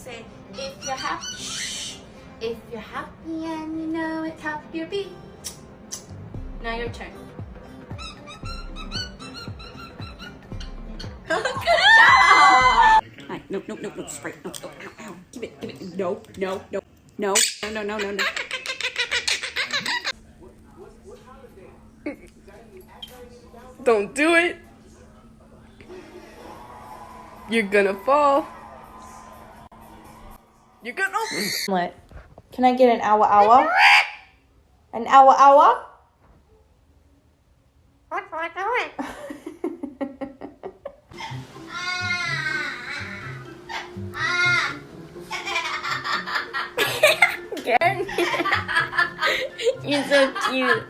say, if you're happy, shh. If you're happy and you know it, tap your beat. Now your turn. Good job! Right, no, straight, no, ow. Give it, no. Don't do it. You're gonna fall. You're gonna. What? Can I get an hour? An hour? You're so cute.